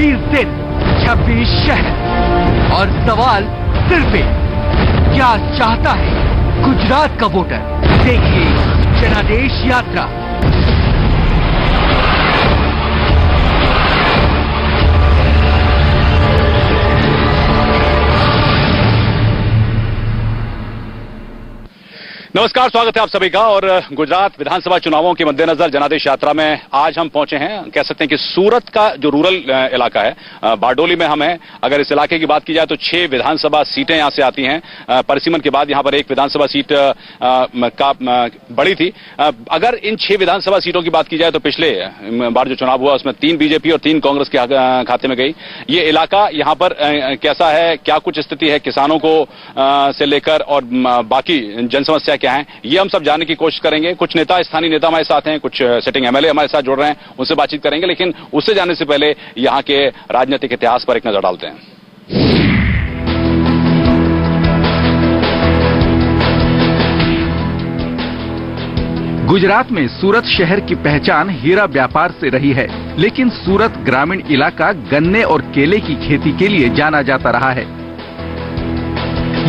26 दिन, 26 शहर और सवाल सिर्फ एक, क्या चाहता है गुजरात का वोटर? देखिए जनादेश यात्रा। नमस्कार, स्वागत है आप सभी का। और गुजरात विधानसभा चुनावों के मद्देनजर जनादेश यात्रा में आज हम पहुंचे हैं। कह सकते हैं कि सूरत का जो रूरल इलाका है, बारडोली में हम हैं। अगर इस इलाके की बात की जाए तो 6 विधानसभा सीटें यहां से आती हैं। परिसीमन के बाद यहां पर एक विधानसभा सीट का बड़ी थी। अगर इन 6 विधानसभा सीटों की बात की जाए तो पिछले बार जो चुनाव हुआ उसमें 3 बीजेपी और 3 कांग्रेस के खाते में गई। ये इलाका यहां पर कैसा है, क्या कुछ स्थिति है किसानों को से लेकर और बाकी जन समस्या क्या है, ये हम सब जानने की कोशिश करेंगे। कुछ नेता, स्थानीय नेता हमारे साथ हैं, कुछ सिटिंग एमएलए हमारे साथ जुड़ रहे हैं, उनसे बातचीत करेंगे। लेकिन उससे जानने से पहले यहां के राजनीतिक इतिहास पर एक नजर डालते हैं। गुजरात में सूरत शहर की पहचान हीरा व्यापार से रही है, लेकिन सूरत ग्रामीण इलाका गन्ने और केले की खेती के लिए जाना जाता रहा है।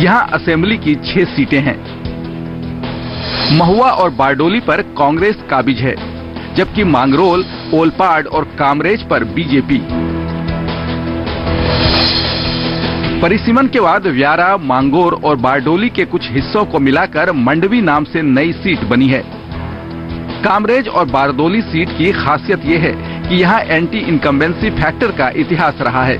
यहां असेंबली की 6 सीटें हैं। महुआ और बारडोली पर कांग्रेस काबिज है, जबकि मांगरोल, ओलपाड और कामरेज पर बीजेपी। परिसीमन के बाद व्यारा, मांगोर और बारडोली के कुछ हिस्सों को मिलाकर मंडवी नाम से नई सीट बनी है। कामरेज और बारडोली सीट की खासियत यह है कि यहां एंटी इनकम्बेंसी फैक्टर का इतिहास रहा है।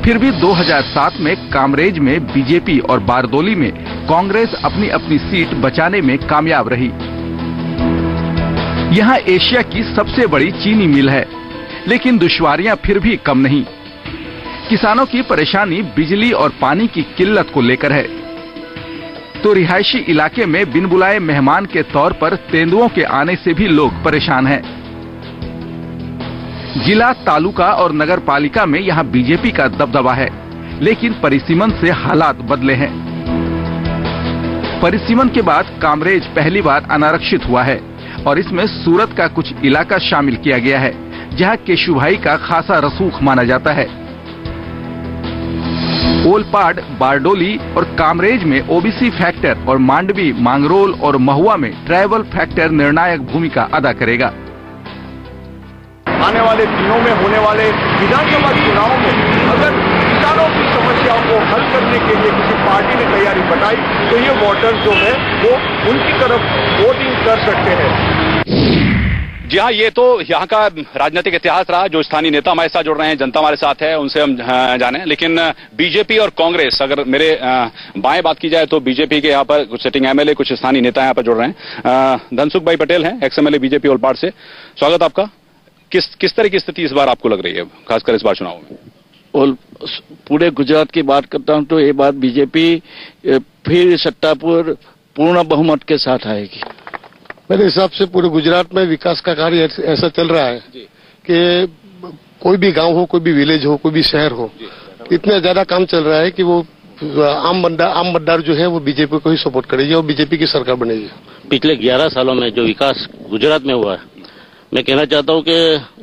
फिर भी 2007 में कामरेज में बीजेपी और बारडोली में कांग्रेस अपनी अपनी सीट बचाने में कामयाब रही। यहां एशिया की सबसे बड़ी चीनी मिल है, लेकिन दुश्वारियां फिर भी कम नहीं। किसानों की परेशानी बिजली और पानी की किल्लत को लेकर है, तो रिहायशी इलाके में बिन बुलाए मेहमान के तौर पर तेंदुओं के आने से भी लोग परेशान हैं। जिला, तालुका और नगर पालिका में यहां बीजेपी का दबदबा है, लेकिन परिसीमन से हालात बदले हैं। परिसीमन के बाद कामरेज पहली बार अनारक्षित हुआ है और इसमें सूरत का कुछ इलाका शामिल किया गया है, जहां केशुभाई का खासा रसूख माना जाता है। ओलपाड, बारडोली और कामरेज में ओबीसी फैक्टर और मांडवी, मांगरोल और महुआ में ट्राइबल फैक्टर निर्णायक भूमिका अदा करेगा। आने वाले दिनों में होने वाले विधानसभा चुनाव में अगर किसानों की समस्याओं को हल करने के लिए किसी पार्टी ने तैयारी बताई तो ये वोटर जो है वो उनकी तरफ वोटिंग कर सकते हैं। जी हाँ, ये तो यहाँ का राजनीतिक इतिहास रहा। जो स्थानीय नेता हमारे साथ जुड़ रहे हैं, जनता हमारे साथ है, उनसे हम जाने। लेकिन बीजेपी और कांग्रेस, अगर मेरे बाएं बात की जाए तो बीजेपी के यहाँ पर कुछ सिटिंग एमएलए, कुछ स्थानीय नेता यहाँ पर जुड़ रहे हैं। धनसुख भाई पटेल हैं, एक्स एमएलए बीजेपी ओलपाड से। स्वागत आपका। किस तरह की स्थिति इस बार आपको लग रही है, खासकर इस बार चुनाव में? और पूरे गुजरात की बात करता हूं तो ये बात बीजेपी फिर सत्ता पर पूर्ण बहुमत के साथ आएगी। मेरे हिसाब से पूरे गुजरात में विकास का कार्य ऐसा चल रहा है कि कोई भी गांव हो, कोई भी विलेज हो, कोई भी शहर हो, इतना ज्यादा काम चल रहा है कि वो आम मतदार जो है वो बीजेपी को ही सपोर्ट करेगी और बीजेपी की सरकार बनेगी। पिछले 11 सालों में जो विकास गुजरात में हुआ है, मैं कहना चाहता हूं कि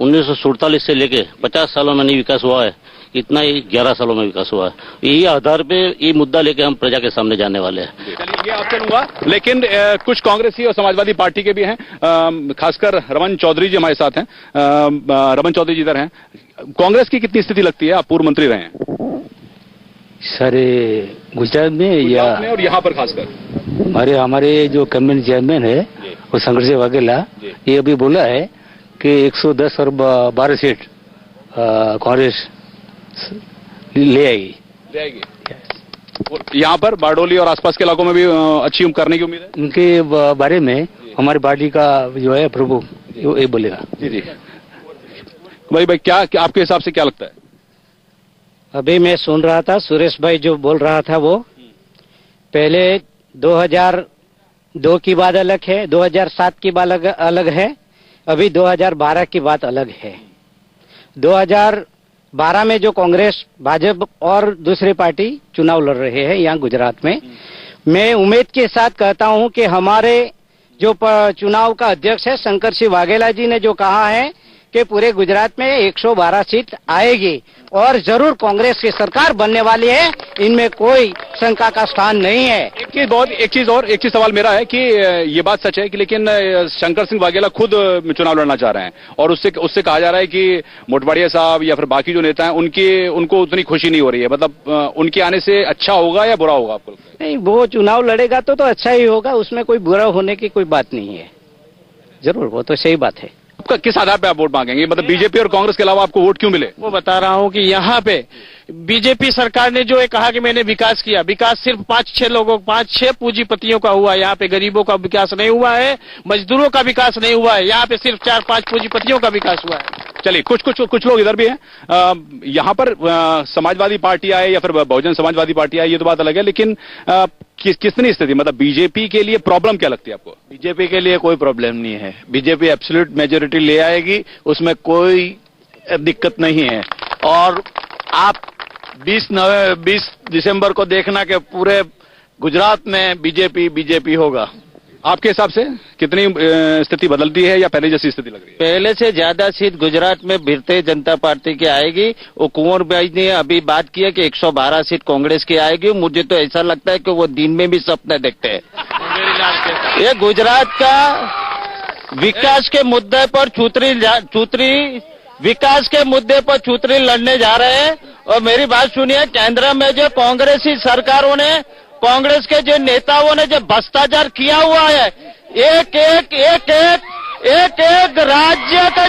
1947 से लेके 50 सालों में नहीं विकास हुआ है, इतना ही 11 सालों में विकास हुआ है। यही आधार पे ये मुद्दा लेके हम प्रजा के सामने जाने वाले हैं। चलिए, ये आपसे हुआ। लेकिन कुछ कांग्रेसी और समाजवादी पार्टी के भी हैं, खासकर रमन चौधरी जी हमारे साथ हैं। रमन चौधरी जी इधर हैं। कांग्रेस की कितनी स्थिति लगती है? आप पूर्व मंत्री रहे हैं सारे गुजरात में या और यहाँ पर खासकर? हमारे जो कम्युनिटी चेयरमैन है वो संघर्ष वाघेला, ये अभी बोला है कि 110 और 12 सीट कांग्रेस ले आएगी। यहाँ पर बारडोली और आसपास के इलाकों में भी अच्छी करने की उम्मीद है। उनके बारे में हमारी पार्टी का जो है प्रभु ये बोलेगा। जी भाई क्या आपके हिसाब से क्या लगता है? अभी मैं सुन रहा था, सुरेश भाई जो बोल रहा था वो पहले 2002 की बात अलग है, 2007 की बात अलग है, अभी 2012 की बात अलग है। 2012 में जो कांग्रेस, भाजपा और दूसरी पार्टी चुनाव लड़ रहे हैं यहाँ गुजरात में, मैं उम्मीद के साथ कहता हूँ कि हमारे जो चुनाव का अध्यक्ष है शंकर सिंह वाघेला जी ने जो कहा है कि पूरे गुजरात में 112 सीट आएगी और जरूर कांग्रेस की सरकार बनने वाली है, इनमें कोई शंका का स्थान नहीं है। एक चीज सवाल मेरा है कि ये बात सच है कि लेकिन शंकर सिंह वाघेला खुद चुनाव लड़ना चाह रहे हैं और उससे कहा जा रहा है कि मोटवाड़िया साहब या फिर बाकी जो नेता हैं उनको उतनी खुशी नहीं हो रही है, मतलब उनके आने से अच्छा होगा या बुरा होगा आपको? नहीं, वो चुनाव लड़ेगा तो अच्छा ही होगा, उसमें कोई बुरा होने की कोई बात नहीं है। जरूर, वो तो सही बात है। आपका किस आधार पे आप वोट मांगेंगे, मतलब बीजेपी और कांग्रेस के अलावा आपको वोट क्यों मिले? वो बता रहा हूँ कि यहाँ पे बीजेपी सरकार ने जो ये कहा कि मैंने विकास किया, विकास सिर्फ 5-6 पूंजीपतियों का हुआ है। यहाँ पे गरीबों का विकास नहीं हुआ है, मजदूरों का विकास नहीं हुआ है, यहाँ पे सिर्फ 4-5 पूंजीपतियों का विकास हुआ है। चलिए, कुछ लोग इधर भी हैं। यहाँ पर समाजवादी पार्टी आए या फिर बहुजन समाजवादी पार्टी आए, ये तो बात अलग है, लेकिन कितनी स्थिति, मतलब बीजेपी के लिए प्रॉब्लम क्या लगती है आपको? बीजेपी के लिए कोई प्रॉब्लम नहीं है, बीजेपी एब्सोल्यूट मेजोरिटी ले आएगी, उसमें कोई दिक्कत नहीं है। और आप 20 दिसंबर को देखना कि पूरे गुजरात में बीजेपी होगा। आपके हिसाब से कितनी स्थिति बदलती है या पहले जैसी स्थिति लग रही है? पहले से ज्यादा सीट गुजरात में भारतीय जनता पार्टी की आएगी। वो कुंवर भाई ने अभी बात किया कि 112 सीट कांग्रेस की आएगी। मुझे तो ऐसा लगता है कि वो दिन में भी सपने देखते हैं। ये गुजरात का विकास के मुद्दे पर चूतरी लड़ने जा रहे हैं। और मेरी बात सुनिए, केंद्र में जो कांग्रेसी सरकारों ने, कांग्रेस के जो नेताओं ने जो भ्रष्टाचार किया हुआ है, एक राज्य का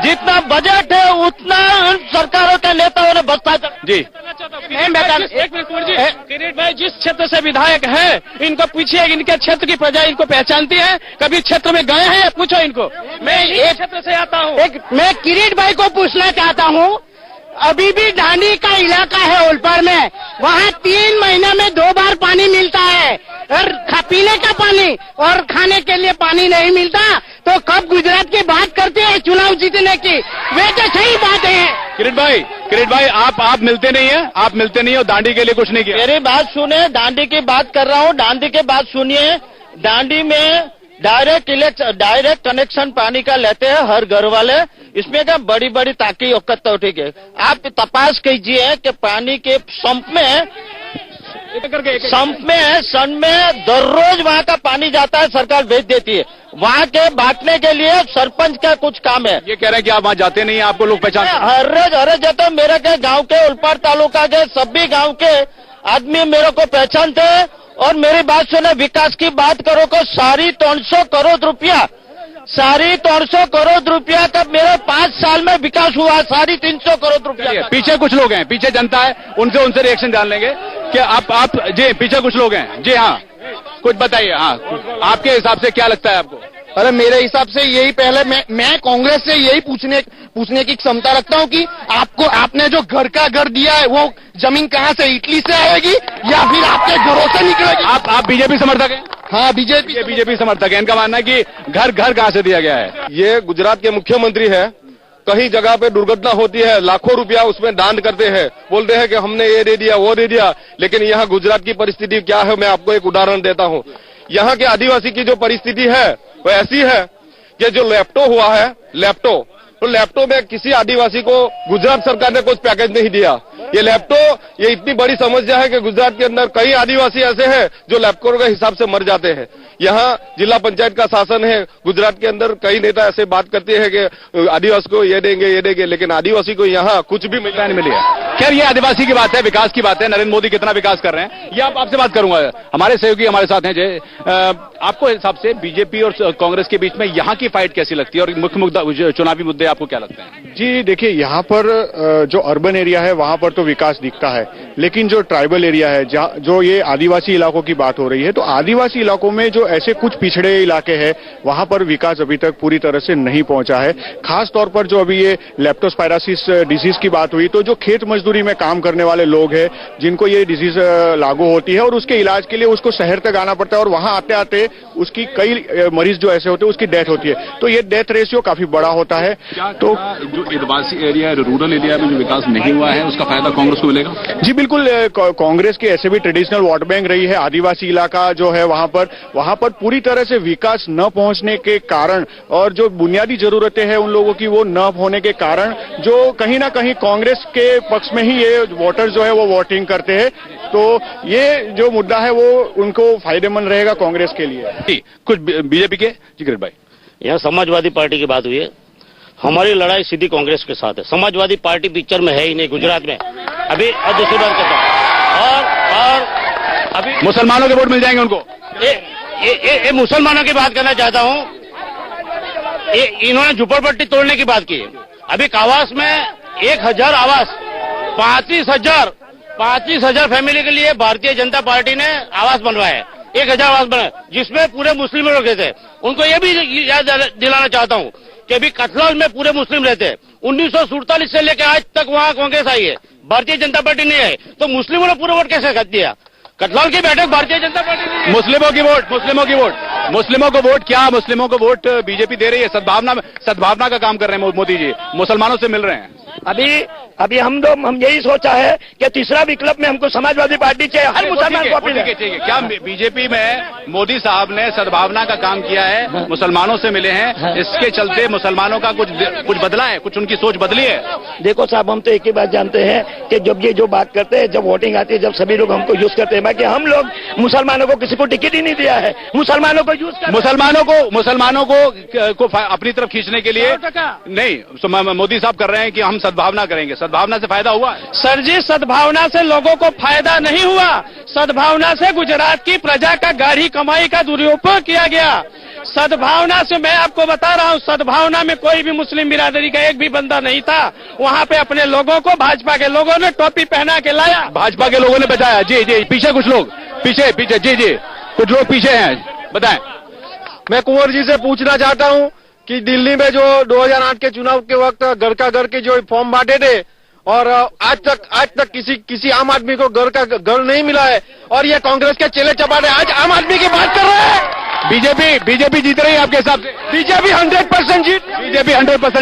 जितना बजट है उतना उन सरकारों के नेताओं ने भ्रष्टाचार। जी, एक मिनट किरीट भाई, जिस क्षेत्र से विधायक है, इनको पूछिए, इनके क्षेत्र की प्रजा इनको पहचानती है, कभी क्षेत्र में गए हैं? पूछो इनको। मैं एक क्षेत्र से आता हूँ। मैं किरीट भाई को पूछना चाहता हूँ, अभी भी दांडी का इलाका है उलपर में, वहाँ 3 महीने में 2 बार पानी मिलता है और पीने का पानी और खाने के लिए पानी नहीं मिलता, तो कब गुजरात की बात करते हैं चुनाव जीतने की? वे तो सही बात है। किरीट भाई आप मिलते नहीं है और दांडी के लिए कुछ नहीं किया। मेरी बात सुने, दांडी की बात कर रहा हूँ, दांडी की बात सुनिए। दांडी में डायरेक्ट कनेक्शन पानी का लेते हैं हर घर वाले। इसमें क्या बड़ी बड़ी ताकि औकत तो ठीक है। आप तपास कीजिए कि पानी के संप में सन में दररोज वहाँ का पानी जाता है, सरकार भेज देती है। वहाँ के बांटने के लिए सरपंच का कुछ काम है। ये कह रहे हैं कि आप वहाँ जाते नहीं हैं, आपको लोग पहचानते हैं? हर रोज जाता हूँ। मेरे के गाँव के उलपाड़ तालुका के सभी गाँव के आदमी मेरे को पहचानते हैं। और मेरी बात सुने, विकास की बात करो को 350 करोड़ रुपया का मेरे 5 साल में विकास हुआ, 350 करोड़ रुपया। पीछे कुछ लोग हैं, पीछे जनता है, उनसे रिएक्शन जान लेंगे कि आप जी, पीछे कुछ लोग हैं जी। हाँ, कुछ बताइए। हाँ, आपके हिसाब से क्या लगता है आपको? अरे मेरे हिसाब से यही, पहले मैं कांग्रेस से यही पूछने की क्षमता रखता हूँ कि आपने जो घर का घर दिया है, वो जमीन कहाँ से, इटली से आएगी या फिर आपके घरों से निकलेगी? आप बीजेपी समर्थक हैं? हाँ, बीजेपी समर्थक है। इनका मानना है कि घर कहाँ से दिया गया है? ये गुजरात के मुख्यमंत्री है, कहीं जगह पे दुर्घटना होती है, लाखों रुपया उसमें दान करते हैं, बोलते हैं कि हमने ये दे दिया वो दे दिया। लेकिन यहाँ गुजरात की परिस्थिति क्या है, मैं आपको एक उदाहरण देता हूँ। यहाँ के आदिवासी की जो परिस्थिति है वो ऐसी है कि जो लैपटॉप हुआ है, तो लैपटॉप में किसी आदिवासी को गुजरात सरकार ने कुछ पैकेज नहीं दिया। ये लैपटॉप, ये इतनी बड़ी समस्या है कि गुजरात के अंदर कई आदिवासी ऐसे हैं जो लैपटॉप के हिसाब से मर जाते हैं। यहाँ जिला पंचायत का शासन है, गुजरात के अंदर कई नेता ऐसे बात करते हैं कि आदिवासी को ये देंगे, लेकिन आदिवासी को यहाँ कुछ भी मिला नहीं मिली है। खैर, ये आदिवासी की बात है, विकास की बात है। नरेंद्र मोदी कितना विकास कर रहे हैं, ये आपसे बात करूंगा। हमारे सहयोगी हमारे साथ हैं। जय, आपको हिसाब से बीजेपी और कांग्रेस के बीच में यहाँ की फाइट कैसी लगती है और मुख्य मुद्दा चुनावी मुद्दे आपको क्या लगते हैं? जी देखिए, यहाँ पर जो अर्बन एरिया है वहाँ पर तो विकास दिखता है, लेकिन जो ट्राइबल एरिया है, जो ये आदिवासी इलाकों की बात हो रही है, तो आदिवासी इलाकों में जो ऐसे कुछ पिछड़े इलाके हैं वहाँ पर विकास अभी तक पूरी तरह से नहीं पहुंचा है। खास तौर पर जो अभी ये लेप्टोस्पायरोसिस डिजीज की बात हुई, तो जो खेत मजदूरी में काम करने वाले लोग हैं जिनको ये डिजीज लागू होती है और उसके इलाज के लिए उसको शहर तक आना पड़ता है और वहाँ आते आते उसकी कई मरीज जो ऐसे होते हैं उसकी डेथ होती है, तो ये डेथ रेशियो काफी बड़ा होता है। तो जो आदिवासी एरिया, रूरल एरिया में जो विकास नहीं हुआ है, उसका फायदा कांग्रेस को मिलेगा? जी बिल्कुल, कांग्रेस की ऐसे भी ट्रेडिशनल वोट बैंक रही है। आदिवासी इलाका जो है वहां पर पूरी तरह से विकास न पहुंचने के कारण और जो बुनियादी जरूरतें हैं उन लोगों की वो न होने के कारण जो कहीं ना कहीं कांग्रेस के पक्ष में ही ये वोटर्स जो है वो वोटिंग करते हैं। तो ये जो मुद्दा है वो उनको फायदेमंद रहेगा कांग्रेस के लिए। कुछ बीजेपी के जिक्र भाई, यहाँ समाजवादी पार्टी की बात हुई है। हमारी लड़ाई सीधी कांग्रेस के साथ है। समाजवादी पार्टी पिक्चर में है ही नहीं गुजरात में। अभी दूसरी बात कहता हूँ और अभी मुसलमानों के वोट मिल जाएंगे उनको। ये मुसलमानों की बात करना चाहता हूँ। इन्होंने झुपड़पट्टी तोड़ने की बात की है। अभी कावास में 1000 आवास 35,000 फैमिली के लिए भारतीय जनता पार्टी ने आवास बनवाए हैं। 1000 आवास बनाए जिसमें पूरे मुस्लिम लोग रहते हैं। उनको ये भी याद दिलाना चाहता हूँ कि अभी कटलौल में पूरे मुस्लिम रहते हैं। 1947 से लेकर आज तक वहाँ कांग्रेस आई है, भारतीय जनता पार्टी नहीं आई। तो मुस्लिमों ने पूरा वोट कैसे कर दिया? कटलौल की बैठक भारतीय जनता पार्टी ने। मुस्लिमों को वोट क्या मुस्लिमों को वोट बीजेपी दे रही है? सद्भावना का काम कर रहे हैं मोदी जी, मुसलमानों से मिल रहे हैं। अभी हम यही सोचा है कि तीसरा विकल्प में हमको समाजवादी पार्टी चाहिए, हर मुसलमान को अपील चाहिए। क्या बीजेपी में मोदी साहब ने सद्भावना का काम किया है, मुसलमानों से मिले हैं, इसके चलते मुसलमानों का कुछ बदला है, कुछ उनकी सोच बदली है? देखो साहब, हम तो एक ही बात जानते हैं कि जब ये जो बात करते हैं, जब वोटिंग आती है, जब सभी लोग हमको यूज करते हैं, बाकी हम लोग मुसलमानों को किसी को टिकट ही नहीं दिया है। मुसलमानों को यूज मुसलमानों को अपनी तरफ खींचने के लिए नहीं, मोदी साहब कर रहे हैं कि हम सद्भावना करेंगे। सद्भावना से फायदा हुआ? सर जी, सद्भावना से लोगों को फायदा नहीं हुआ। सद्भावना से गुजरात की प्रजा का गाढ़ी कमाई का दुरुपयोग किया गया। सद्भावना से मैं आपको बता रहा हूं, सद्भावना में कोई भी मुस्लिम बिरादरी का एक भी बंदा नहीं था। वहां पे अपने लोगों को भाजपा के लोगों ने टोपी पहना के लाया, भाजपा के लोगों ने बचाया। जी पीछे कुछ लोग पीछे जी कुछ लोग पीछे हैं, बताएं। मैं कुंवर जी से पूछना चाहता हूं कि दिल्ली में जो 2008 के चुनाव के वक्त घर का घर के जो फॉर्म बांटे थे और आज तक किसी आम आदमी को घर नहीं मिला है, और ये कांग्रेस के चेले चपाटे आज आम आदमी की बात कर रहे हैं। बीजेपी जीत रही है आपके हिसाब से? बीजेपी 100%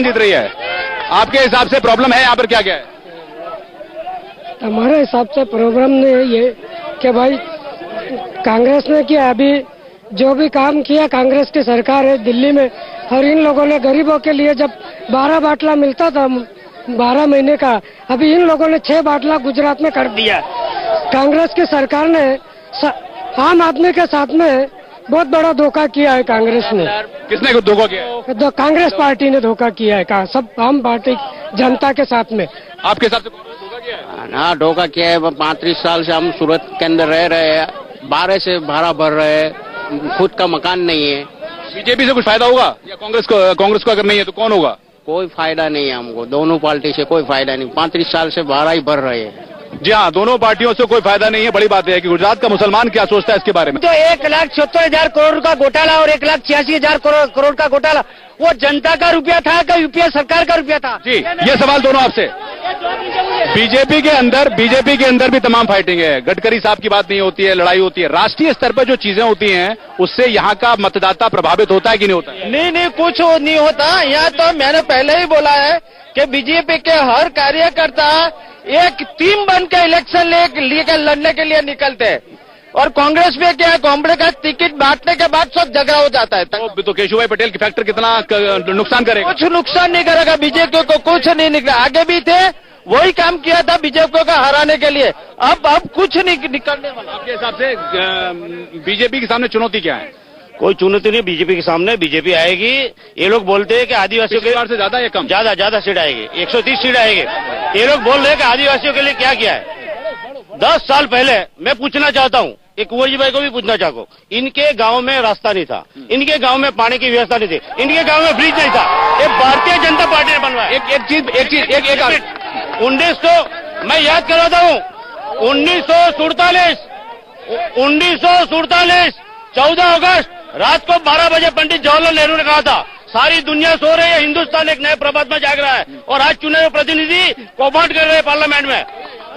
जीत रही है। आपके हिसाब से प्रॉब्लम है यहाँ पर क्या है? हमारे हिसाब से प्रॉब्लम नहीं ये कि भाई कांग्रेस ने किया, अभी जो भी काम किया कांग्रेस की सरकार है दिल्ली में, और इन लोगों ने गरीबों के लिए जब 12 बाटला मिलता था 12 महीने का, अभी इन लोगों ने 6 बाटला गुजरात में कर दिया। कांग्रेस की सरकार ने आम आदमी के साथ में बहुत बड़ा धोखा किया है। कांग्रेस ने किसने धोखा किया? कांग्रेस पार्टी ने धोखा किया है सब आम पार्टी जनता के साथ में। आपके हिसाब से धोखा किया है? हाँ, धोखा किया है। 35 साल से हम सूरत के अंदर रह रहे हैं, 12 से भाड़ा भर रहे हैं, खुद का मकान नहीं है। बीजेपी से कुछ फायदा होगा या कांग्रेस को अगर नहीं है तो कौन होगा? कोई फायदा नहीं है हमको, दोनों पार्टी से कोई फायदा नहीं। 35 साल से भाड़ा ही भर रहे हैं। जी हाँ, दोनों पार्टियों से कोई फायदा नहीं है। बड़ी बात है कि गुजरात का मुसलमान क्या सोचता है इसके बारे में। तो 1,76,000 करोड़ का घोटाला और 1,86,000 करोड़ का घोटाला वो जनता का रुपया था कि यूपीए सरकार का रुपया था? जी, ये सवाल दोनों आपसे। बीजेपी के अंदर भी तमाम फाइटिंग है। गडकरी साहब की बात नहीं होती है, लड़ाई होती है। राष्ट्रीय स्तर पर जो चीजें होती हैं उससे यहाँ का मतदाता प्रभावित होता है कि नहीं होता है? नहीं, कुछ नहीं होता। यहाँ तो मैंने पहले ही बोला है कि बीजेपी के हर कार्यकर्ता एक टीम बन के इलेक्शन लेकर लड़ने के लिए निकलते हैं, और कांग्रेस में क्या है, कांग्रेस का टिकट बांटने के बाद सब झगड़ा हो जाता है। तो केशुभाई पटेल की फैक्टर कितना नुकसान करेगा? कुछ नुकसान नहीं करेगा, बीजेपी को कुछ नहीं निकला। आगे भी थे, वही काम किया था बीजेपी को हराने के लिए, अब कुछ नहीं निकलने वाला। आपके हिसाब से बीजेपी के सामने चुनौती क्या है? कोई चुनौती नहीं बीजेपी के सामने। बीजेपी आएगी। ये लोग बोलते हैं कि आदिवासियों के से ज्यादा या कम? ज्यादा सीट आएगी, 130 सीट आएगी। ये लोग बोल रहे हैं कि आदिवासियों के लिए क्या किया है। 10 साल पहले मैं पूछना चाहता हूँ, एक कुंवर जी भाई को भी पूछना चाहूँ, इनके गांव में रास्ता नहीं था, इनके गांव में पानी की व्यवस्था नहीं थी, इनके गांव में ब्रिज नहीं था। ये भारतीय जनता पार्टी ने बनवाया। एक चीज 1900 मैं याद करवाता हूँ, 1947 14 अगस्त रात को 12 बजे पंडित जवाहरलाल नेहरू ने कहा था सारी दुनिया सो रही है, हिंदुस्तान एक नए प्रभात में जाग रहा है। और आज चुने हुए प्रतिनिधि कौभांड कर रहे हैं पार्लियामेंट में।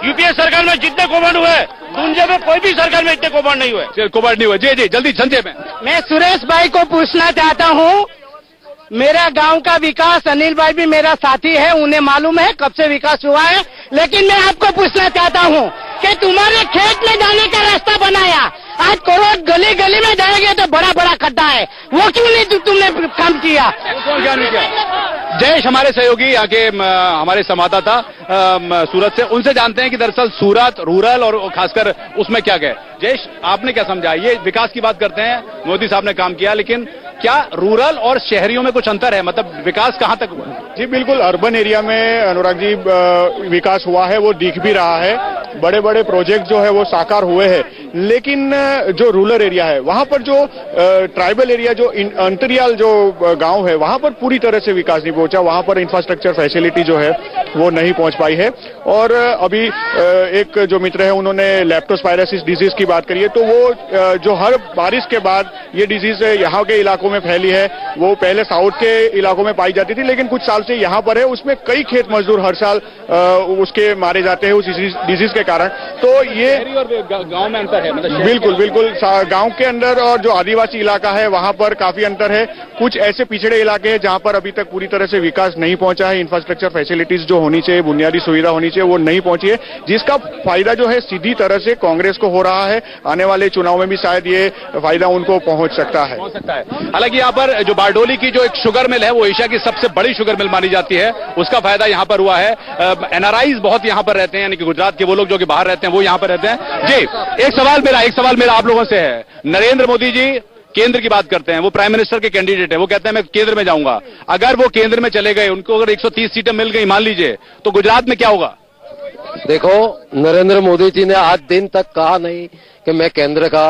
यूपीए सरकार में जितने कौभांड हुए दुनिया में कोई भी सरकार में इतने कौभांड नहीं हुए। कौभांड नहीं हुए। जी जल्दी संजय में मैं सुरेश भाई को पूछना चाहता हूँ, मेरा गांव का विकास, अनिल भाई भी मेरा साथी है, उन्हें मालूम है कब से विकास हुआ है। लेकिन मैं आपको पूछना चाहता हूँ कि तुम्हारे खेत में जाने का रास्ता बनाया, आज कोरोना गली गली में जाएंगे तो बड़ा बड़ा खड्डा है, वो क्यों नहीं तुमने काम किया? क्या नहीं किया? जयेश हमारे सहयोगी यहाँ के हमारे संवाददाता सूरत से, उनसे जानते हैं कि दरअसल सूरत रूरल और खासकर उसमें क्या गए। जयेश, आपने क्या समझा? ये विकास की बात करते हैं, मोदी साहब ने काम किया, लेकिन क्या रूरल और शहरियों में कुछ अंतर है? मतलब विकास कहां तक हुआ? जी बिल्कुल, अर्बन एरिया में अनुराग जी विकास हुआ है, वो दिख भी रहा है, बड़े बड़े प्रोजेक्ट जो है वो साकार हुए हैं। लेकिन जो रूरल एरिया है वहां पर जो ट्राइबल एरिया, जो अंतरियाल जो गांव है, वहां पर पूरी तरह से विकास नहीं पहुंचा, वहां पर इंफ्रास्ट्रक्चर फैसिलिटी जो है वो नहीं पहुंच पाई है। और अभी एक जो मित्र है उन्होंने लेप्टोस्पायरोसिस डिजीज की बात करी है, तो वो जो हर बारिश के बाद ये डिजीज यहाँ के इलाकों में फैली है, वो पहले साउथ के इलाकों में पाई जाती थी, लेकिन कुछ साल से यहाँ पर है। उसमें कई खेत मजदूर हर साल उसके मारे जाते हैं उस डिजीज के कारण। तो ये गांव में अंतर है, मतलब बिल्कुल बिल्कुल गांव के अंदर और जो आदिवासी इलाका है वहां पर काफी अंतर है। कुछ ऐसे पिछड़े इलाके हैं जहां पर अभी तक पूरी तरह से विकास नहीं पहुंचा है, इंफ्रास्ट्रक्चर फैसिलिटीज जो होनी चाहिए, बुनियादी सुविधा होनी चाहिए, वो नहीं पहुंची है, जिसका फायदा जो है सीधी तरह से कांग्रेस को हो रहा है। आने वाले चुनाव में भी शायद ये फायदा उनको पहुंच सकता है। हालांकि यहाँ पर जो बारडोली की जो एक शुगर मिल है वो एशिया की सबसे बड़ी शुगर मिल मानी जाती है, उसका फायदा यहाँ पर हुआ है। एनआरआईज बहुत यहाँ पर रहते हैं, यानी कि गुजरात के वो लोग जो कि बाहर रहते हैं वो यहाँ पर रहते हैं। जी, एक सवाल मेरा आप लोगों से है। नरेंद्र मोदी जी केंद्र की बात करते हैं, वो प्राइम मिनिस्टर के कैंडिडेट है, वो कहते हैं मैं केंद्र में जाऊंगा। अगर वो केंद्र में चले गए, उनको अगर 130 सीटें मिल गई मान लीजिए, तो गुजरात में क्या होगा? देखो, नरेंद्र मोदी जी ने आज दिन तक कहा नहीं कि मैं केंद्र का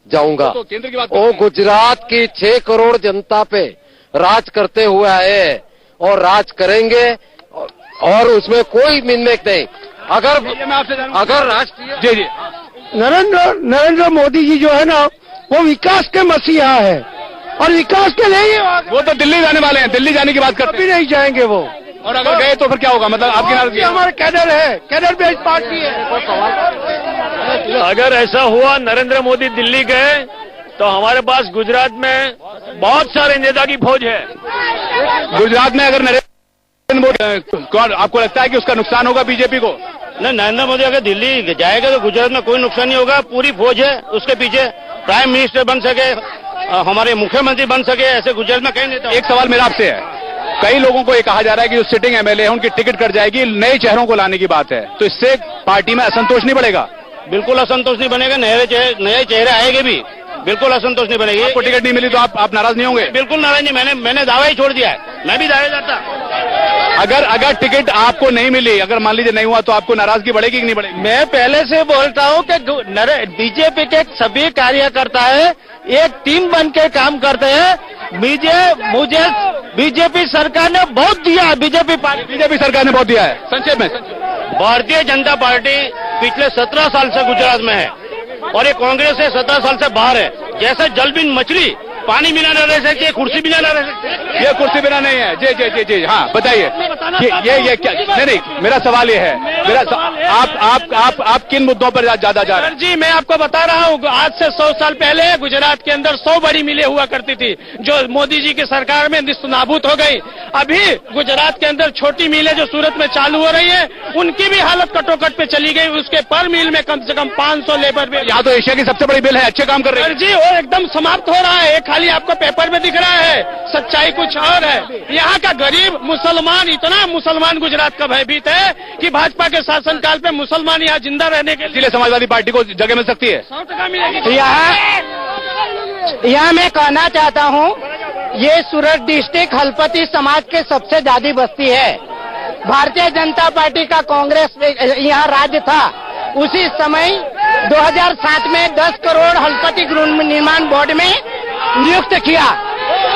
जाऊंगा। तो केंद्र की बात वो गुजरात की 6 करोड़ जनता पे राज करते हुए आए और राज करेंगे, और उसमें कोई मिनमेक नहीं। अगर राष्ट्रीय जी नरेंद्र मोदी जी जो है ना, वो विकास के मसीहा है, और विकास के लिए वो तो दिल्ली जाने वाले हैं, दिल्ली जाने की बात करते हैं। कभी नहीं जाएंगे वो, और अगर गए तो फिर क्या होगा? मतलब आपकी नाराजगी? हमारे कैडर है, कैडर बेस्ड पार्टी है। अगर ऐसा हुआ नरेंद्र मोदी दिल्ली गए तो हमारे पास गुजरात में बहुत सारे नेता की फौज है। गुजरात में अगर नरेंद्र मोदी, आपको लगता है कि उसका नुकसान होगा बीजेपी को? नहीं, नरेंद्र मोदी अगर दिल्ली जाएगा तो गुजरात में कोई नुकसान नहीं होगा। पूरी फौज है उसके पीछे, प्राइम मिनिस्टर बन सके, हमारे मुख्यमंत्री बन सके, ऐसे गुजरात में कहीं नहीं। एक सवाल मेरा आपसे है, कई लोगों को ये कहा जा रहा है कि जो सिटिंग एमएलए है उनकी टिकट कट जाएगी, नए चेहरों को लाने की बात है, तो इससे पार्टी में असंतोष नहीं बढ़ेगा? बिल्कुल असंतोष नहीं बनेगा, नए चेहरे आएंगे भी, बिल्कुल असंतोष नहीं बनेगी। आपको टिकट नहीं मिली तो आप नाराज नहीं होंगे? बिल्कुल नाराज नहीं, मैंने दावा ही छोड़ दिया है, मैं भी दावे जाता। अगर टिकट आपको नहीं मिली, अगर मान लीजिए नहीं हुआ, तो आपको नाराजगी बढ़ेगी कि नहीं बढ़ेगी? मैं पहले से बोलता हूं कि बीजेपी के सभी कार्यकर्ता है एक टीम बन के काम करते हैं। मुझे बीजेपी सरकार ने बहुत दिया है, बीजेपी सरकार ने बहुत दिया है। संक्षेप में, भारतीय जनता पार्टी पिछले 17 साल से गुजरात में है, और ये कांग्रेस से 17 साल से बाहर है। जैसे जल बिन मछली, पानी बिना न रह सकती है, कुर्सी बिना न रह सकती है। ये कुर्सी बिना नहीं है। जी जी जी जी, हाँ बताइए। ये क्या? नहीं, मेरा सवाल ये है, आप किन मुद्दों पर ज्यादा जा रहे हैं? जी, मैं आपको बता रहा हूँ, आज से 100 साल पहले गुजरात के अंदर 100 बड़ी मिलें हुआ करती थी, जो मोदी जी की सरकार में निस्तनाबूद हो गई। अभी गुजरात के अंदर छोटी मिलें जो सूरत में चालू हो रही है, उनकी भी हालत कटोकट पे चली गई। उसके पर मिल में कम से कम 500 लेबर। यहाँ तो एशिया की सबसे बड़ी मिल है, अच्छे काम कर रहे हैं जी, वो एकदम समाप्त हो रहा है। खाली आपको पेपर में दिख रहा है, सच्चाई कुछ और है। यहाँ का गरीब मुसलमान, इतना मुसलमान गुजरात का भयभीत है कि भाजपा के शासनकाल पे मुसलमान यहाँ जिंदा रहने के लिए समाजवादी पार्टी को जगह मिल सकती है। 100% मिलेगी। यहाँ मैं कहना चाहता हूँ, ये सूरत डिस्ट्रिक्ट हलपति समाज के सबसे ज्यादा बस्ती है। भारतीय जनता पार्टी का कांग्रेस यहाँ राज्य था, उसी समय 2007 में 10 करोड़ हलपति गृह निर्माण बोर्ड में नियुक्त किया।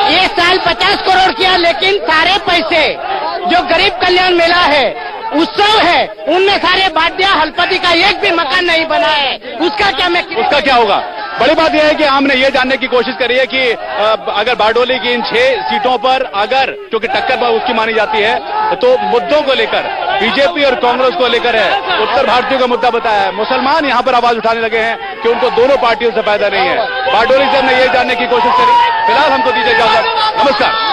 ये साल 50 करोड़ किया, लेकिन सारे पैसे जो गरीब कल्याण मेला है, उत्सव है, उनमें सारे बांट दिया। हलपति का एक भी मकान नहीं बना है। उसका क्या होगा? बड़ी बात यह है कि हमने ये जानने की कोशिश करी है कि अगर बारडोली की इन 6 सीटों पर अगर क्योंकि टक्कर उसकी मानी जाती है, तो मुद्दों को लेकर बीजेपी और कांग्रेस को लेकर है। उत्तर भारतीयों का मुद्दा बताया है, मुसलमान यहाँ पर आवाज उठाने लगे हैं कि उनको दोनों पार्टियों से फायदा नहीं है। बारडोली से हमने ये जानने की कोशिश करी। फिलहाल हमको दीजिए इजाजत, नमस्कार।